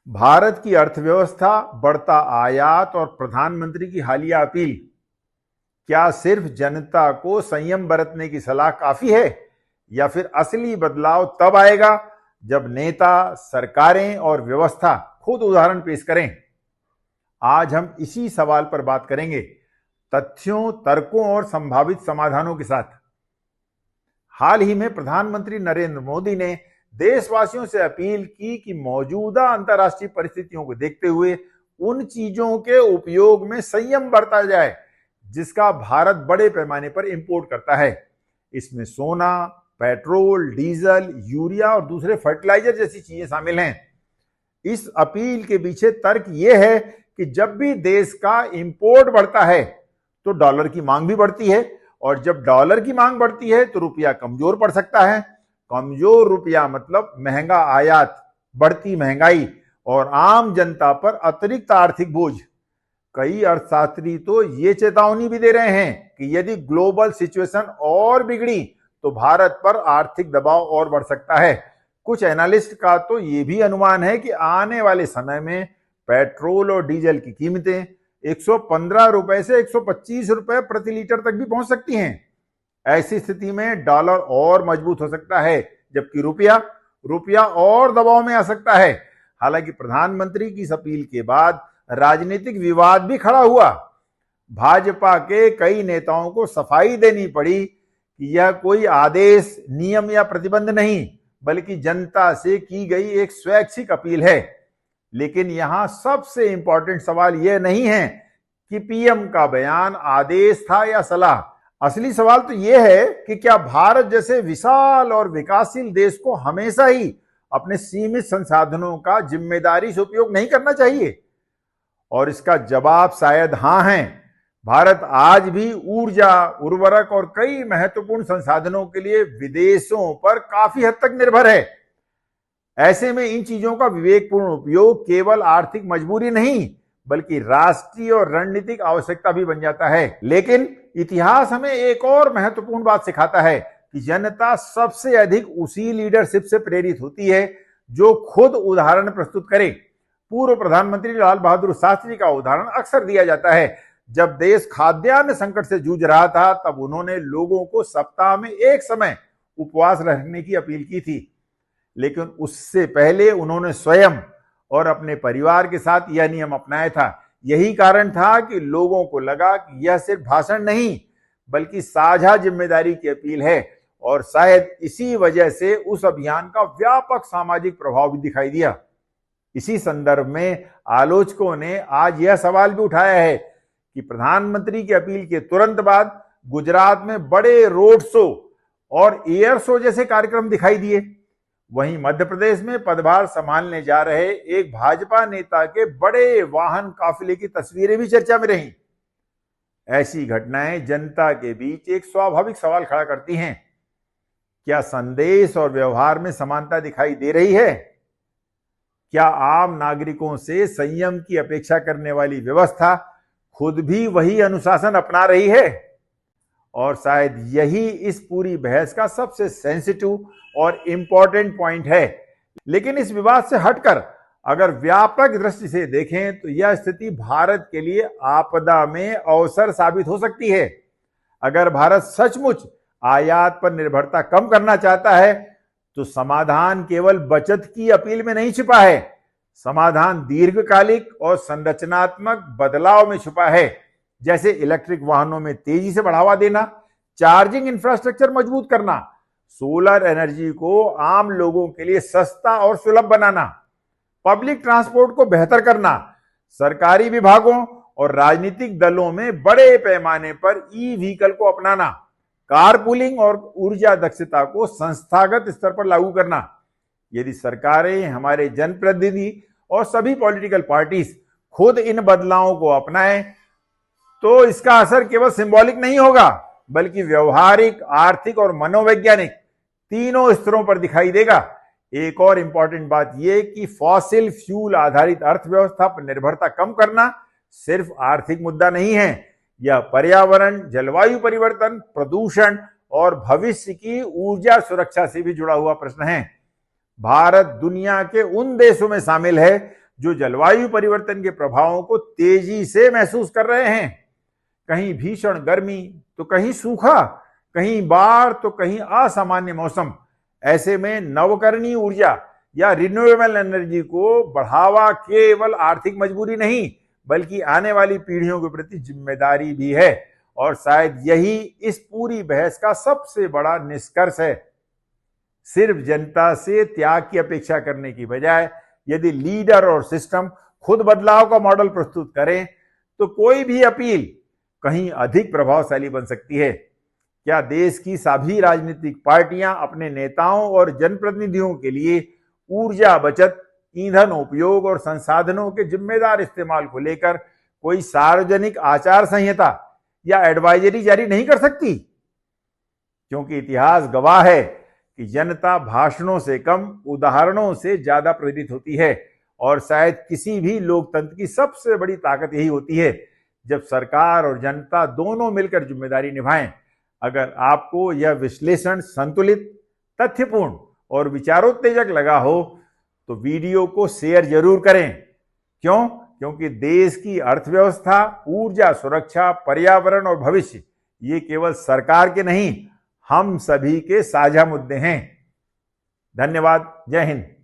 भारत की अर्थव्यवस्था, बढ़ता आयात और प्रधानमंत्री की हालिया अपील, क्या सिर्फ जनता को संयम बरतने की सलाह काफी है या फिर असली बदलाव तब आएगा जब नेता, सरकारें और व्यवस्था खुद उदाहरण पेश करें? आज हम इसी सवाल पर बात करेंगे, तथ्यों, तर्कों और संभावित समाधानों के साथ। हाल ही में प्रधानमंत्री नरेंद्र मोदी ने देशवासियों से अपील की कि मौजूदा अंतर्राष्ट्रीय परिस्थितियों को देखते हुए उन चीजों के उपयोग में संयम बरता जाए जिसका भारत बड़े पैमाने पर इंपोर्ट करता है। इसमें सोना, पेट्रोल, डीजल, यूरिया और दूसरे फर्टिलाइजर जैसी चीजें शामिल हैं। इस अपील के पीछे तर्क यह है कि जब भी देश का इंपोर्ट बढ़ता है तो डॉलर की मांग भी बढ़ती है, और जब डॉलर की मांग बढ़ती है तो रुपया कमजोर पड़ सकता है। कमजोर रुपया मतलब महंगा आयात, बढ़ती महंगाई और आम जनता पर अतिरिक्त आर्थिक बोझ। कई अर्थशास्त्री तो ये चेतावनी भी दे रहे हैं कि यदि ग्लोबल सिचुएशन और बिगड़ी तो भारत पर आर्थिक दबाव और बढ़ सकता है। कुछ एनालिस्ट का तो ये भी अनुमान है कि आने वाले समय में पेट्रोल और डीजल की कीमतें 115 रुपए से 125 रुपए प्रति लीटर तक भी पहुंच सकती हैं। ऐसी स्थिति में डॉलर और मजबूत हो सकता है, जबकि रुपया और दबाव में आ सकता है। हालांकि प्रधानमंत्री की इस अपील के बाद राजनीतिक विवाद भी खड़ा हुआ। भाजपा के कई नेताओं को सफाई देनी पड़ी कि यह कोई आदेश, नियम या प्रतिबंध नहीं, बल्कि जनता से की गई एक स्वैच्छिक अपील है। लेकिन यहां सबसे इंपॉर्टेंट सवाल यह नहीं है कि पीएम का बयान आदेश था या सलाह। असली सवाल तो यह है कि क्या भारत जैसे विशाल और विकासशील देश को हमेशा ही अपने सीमित संसाधनों का जिम्मेदारी से उपयोग नहीं करना चाहिए? और इसका जवाब शायद हां है। भारत आज भी ऊर्जा, उर्वरक और कई महत्वपूर्ण संसाधनों के लिए विदेशों पर काफी हद तक निर्भर है। ऐसे में इन चीजों का विवेकपूर्ण उपयोग केवल आर्थिक मजबूरी नहीं, बल्कि राष्ट्रीय और रणनीतिक आवश्यकता भी बन जाता है। लेकिन इतिहास हमें एक और महत्वपूर्ण बात सिखाता है कि जनता सबसे अधिक उसी लीडरशिप से प्रेरित होती है जो खुद उदाहरण प्रस्तुत करे। पूर्व प्रधानमंत्री लाल बहादुर शास्त्री का उदाहरण अक्सर दिया जाता है। जब देश खाद्यान्न संकट से जूझ रहा था, तब उन्होंने लोगों को सप्ताह में एक समय उपवास रखने की अपील की थी। लेकिन उससे पहले उन्होंने स्वयं और अपने परिवार के साथ यह नियम अपनाया था। यही कारण था कि लोगों को लगा कि यह सिर्फ भाषण नहीं, बल्कि साझा जिम्मेदारी की अपील है, और शायद इसी वजह से उस अभियान का व्यापक सामाजिक प्रभाव भी दिखाई दिया। इसी संदर्भ में आलोचकों ने आज यह सवाल भी उठाया है कि प्रधानमंत्री की अपील के तुरंत बाद गुजरात में बड़े रोड शो और एयर शो जैसे कार्यक्रम दिखाई दिए। वहीं मध्य प्रदेश में पदभार संभालने जा रहे एक भाजपा नेता के बड़े वाहन काफिले की तस्वीरें भी चर्चा में रहीं। ऐसी घटनाएं जनता के बीच एक स्वाभाविक सवाल खड़ा करती हैं। क्या संदेश और व्यवहार में समानता दिखाई दे रही है? क्या आम नागरिकों से संयम की अपेक्षा करने वाली व्यवस्था खुद भी वही अनुशासन अपना रही है? और शायद यही इस पूरी बहस का सबसे सेंसिटिव और इंपॉर्टेंट पॉइंट है। लेकिन इस विवाद से हटकर अगर व्यापक दृष्टि से देखें तो यह स्थिति भारत के लिए आपदा में अवसर साबित हो सकती है। अगर भारत सचमुच आयात पर निर्भरता कम करना चाहता है तो समाधान केवल बचत की अपील में नहीं छिपा है। समाधान दीर्घकालिक और संरचनात्मक बदलाव में छुपा है, जैसे इलेक्ट्रिक वाहनों में तेजी से बढ़ावा देना, चार्जिंग इंफ्रास्ट्रक्चर मजबूत करना, सोलर एनर्जी को आम लोगों के लिए सस्ता और सुलभ बनाना, पब्लिक ट्रांसपोर्ट को बेहतर करना, सरकारी विभागों और राजनीतिक दलों में बड़े पैमाने पर ई व्हीकल को अपनाना, कारपूलिंग और ऊर्जा दक्षता को संस्थागत स्तर पर लागू करना। यदि सरकारें, हमारे जनप्रतिनिधि और सभी पॉलिटिकल पार्टीज खुद इन बदलावों को अपनाएं तो इसका असर केवल सिंबॉलिक नहीं होगा, बल्कि व्यवहारिक, आर्थिक और मनोवैज्ञानिक तीनों स्तरों पर दिखाई देगा। एक और इंपॉर्टेंट बात यह कि फॉसिल फ्यूल आधारित अर्थव्यवस्था पर निर्भरता कम करना सिर्फ आर्थिक मुद्दा नहीं है, यह पर्यावरण, जलवायु परिवर्तन, प्रदूषण और भविष्य की ऊर्जा सुरक्षा से भी जुड़ा हुआ प्रश्न है। भारत दुनिया के उन देशों में शामिल है जो जलवायु परिवर्तन के प्रभावों को तेजी से महसूस कर रहे हैं। कहीं भीषण गर्मी तो कहीं सूखा, कहीं बाढ़ तो कहीं असामान्य मौसम। ऐसे में नवकरणीय ऊर्जा या रिन्यूएबल एनर्जी को बढ़ावा केवल आर्थिक मजबूरी नहीं बल्कि आने वाली पीढ़ियों के प्रति जिम्मेदारी भी है। और शायद यही इस पूरी बहस का सबसे बड़ा निष्कर्ष है। सिर्फ जनता से त्याग की अपेक्षा करने की बजाय यदि लीडर और सिस्टम खुद बदलाव का मॉडल प्रस्तुत करें तो कोई भी अपील कहीं अधिक प्रभावशाली बन सकती है। क्या देश की सभी राजनीतिक पार्टियां अपने नेताओं और जनप्रतिनिधियों के लिए ऊर्जा बचत, ईंधन उपयोग और संसाधनों के जिम्मेदार इस्तेमाल को लेकर कोई सार्वजनिक आचार संहिता या एडवाइजरी जारी नहीं कर सकती? क्योंकि इतिहास गवाह है कि जनता भाषणों से कम उदाहरणों से ज्यादा प्रेरित होती है। और शायद किसी भी लोकतंत्र की सबसे बड़ी ताकत यही होती है जब सरकार और जनता दोनों मिलकर जिम्मेदारी निभाएं। अगर आपको यह विश्लेषण संतुलित, तथ्यपूर्ण और विचारोत्तेजक लगा हो तो वीडियो को शेयर जरूर करें। क्यों? क्योंकि देश की अर्थव्यवस्था, ऊर्जा सुरक्षा, पर्यावरण और भविष्य ये केवल सरकार के नहीं, हम सभी के साझा मुद्दे हैं। धन्यवाद। जय हिंद।